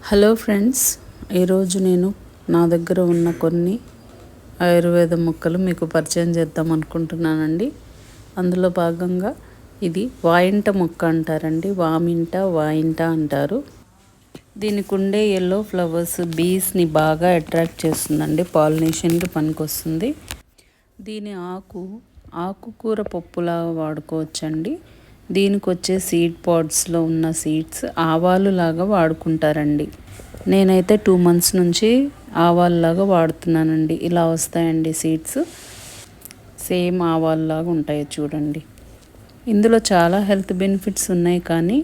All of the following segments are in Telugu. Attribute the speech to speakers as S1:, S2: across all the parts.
S1: హలో ఫ్రెండ్స్, ఈరోజు నేను నా దగ్గర ఉన్న కొన్ని ఆయుర్వేద మొక్కలు మీకు పరిచయం చేద్దాం అనుకుంటున్నానండి. అందులో భాగంగా ఇది వాయింట మొక్క అంటారండి. వాయింట అంటారు. దీనికి ఉండే ఎల్లో ఫ్లవర్స్ బీస్ని బాగా అట్రాక్ట్ చేస్తుందండి. పాలినేషన్కి పనికొస్తుంది. దీని ఆకుకూర పప్పులాగా వాడుకోవచ్చండి. దీనికి వచ్చే సీడ్ పాడ్స్లో ఉన్న సీడ్స్ ఆవాలు లాగా వాడుకుంటారండి. నేనైతే 2 months నుంచి ఆవాల్లాగా వాడుతున్నానండి. ఇలా వస్తాయండి సీడ్స్, సేమ్ ఆవాల్లాగా ఉంటాయి చూడండి. ఇందులో చాలా హెల్త్ బెనిఫిట్స్ ఉన్నాయి, కానీ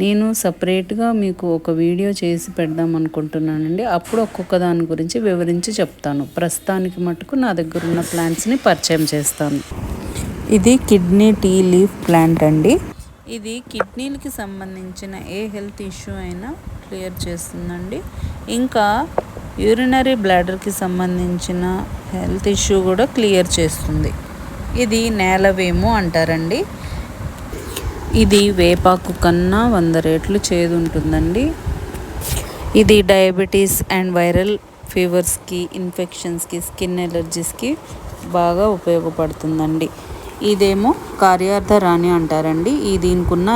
S1: నేను సపరేట్గా మీకు ఒక వీడియో చేసి పెడదాం అనుకుంటున్నానండి. అప్పుడు ఒక్కొక్క దాని గురించి వివరించి చెప్తాను. ప్రస్తుతానికి మటుకు నా దగ్గర ఉన్న ప్లాంట్స్ని పరిచయం చేస్తాను. ఇది కిడ్నీ టీ లీఫ్ ప్లాంట్ అండి. ఇది కిడ్నీలకి సంబంధించిన ఏ హెల్త్ ఇష్యూ అయినా క్లియర్ చేస్తుందండి. ఇంకా యూరినరీ బ్లాడర్కి సంబంధించిన హెల్త్ ఇష్యూ కూడా క్లియర్ చేస్తుంది. ఇది నేలవేము అంటారండి. ఇది వేపాకు కన్నా 100 రెట్లు చేదు ఉంటుందండి. ఇది డయాబెటీస్ అండ్ వైరల్ ఫీవర్స్కి, ఇన్ఫెక్షన్స్కి, స్కిన్ ఎలర్జీస్కి బాగా ఉపయోగపడుతుందండి. ఇదేమో కార్యార్థ రాణి అంటారండి. దీనికి ఉన్న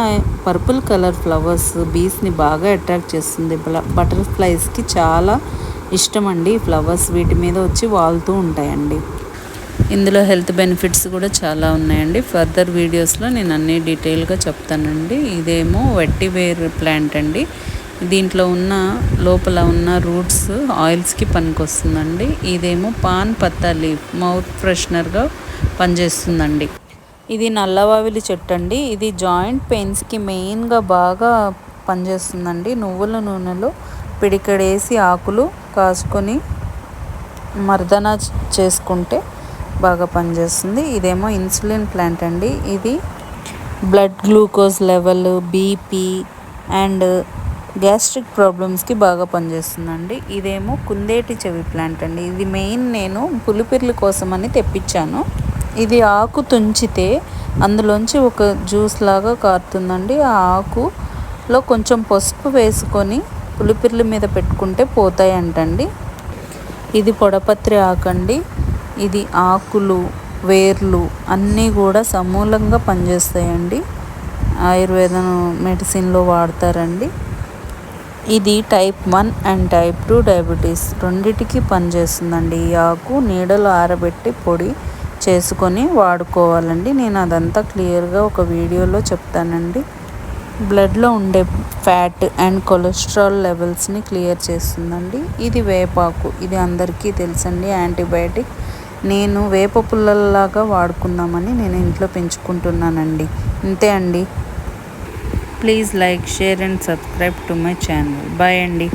S1: పర్పుల్ కలర్ ఫ్లవర్స్ బీస్ని బాగా అట్రాక్ట్ చేస్తుంది. బటర్ఫ్లైస్కి చాలా ఇష్టం అండి ఈ ఫ్లవర్స్. వీటి మీద వచ్చి వాలుతూ ఉంటాయండి. ఇందులో హెల్త్ బెనిఫిట్స్ కూడా చాలా ఉన్నాయండి. ఫర్దర్ వీడియోస్లో నేను అన్ని డీటెయిల్గా చెప్తానండి. ఇదేమో వెట్టివేర్ ప్లాంట్ అండి. దీంట్లో లోపల ఉన్న రూట్స్ ఆయిల్స్కి పనికొస్తుందండి. ఇదేమో పాన్ పత్తా లీఫ్ మౌత్ ఫ్రెషనర్గా పనిచేస్తుందండి. ఇది నల్లవావిలి చెట్టు అండి. ఇది జాయింట్ పెయిన్స్కి మెయిన్గా బాగా పనిచేస్తుందండి. నువ్వుల నూనెలో పిడికెడేసి ఆకులు కాసుకొని మర్దన చేసుకుంటే బాగా పనిచేస్తుంది. ఇదేమో ఇన్సులిన్ ప్లాంట్ అండి. ఇది blood glucose level, BP and gastric ప్రాబ్లమ్స్కి బాగా పనిచేస్తుందండి. ఇదేమో కుందేటి చెవి ప్లాంట్ అండి. ఇది మెయిన్ నేను పులిపిర్ల కోసమని తెప్పించాను. ఇది ఆకు తుంచితే అందులోంచి ఒక జ్యూస్ లాగా కారుతుందండి. ఆ ఆకులో కొంచెం పసుపు వేసుకొని పులిపిర్ల మీద పెట్టుకుంటే పోతాయి అంటండి. ఇది పొడపత్రి ఆకండి. ఇది ఆకులు, వేర్లు అన్నీ కూడా సమూలంగా పనిచేస్తాయండి. ఆయుర్వేద మెడిసిన్లో వాడతారండి. ఇది టైప్ 1 అండ్ టైప్ 2 డయాబెటీస్ రెండిటికి పనిచేస్తుందండి. ఈ ఆకు నీడలో ఆరబెట్టి పొడి చేసుకొని వాడుకోవాలండి. నేను అదంతా క్లియర్గా ఒక వీడియోలో చెప్తానండి. బ్లడ్లో ఉండే ఫ్యాట్ అండ్ కొలెస్ట్రాల్ లెవెల్స్ని క్లియర్ చేస్తుందండి. ఇది వేపాకు. ఇది అందరికీ తెలుసండి, యాంటీబయాటిక్. నేను వేప పుల్లల్లాగా వాడుకుందామని నేను ఇంట్లో పెంచుకుంటున్నానండి. ఇంతే అండి. Please like, share and subscribe to my channel. Bye అండి.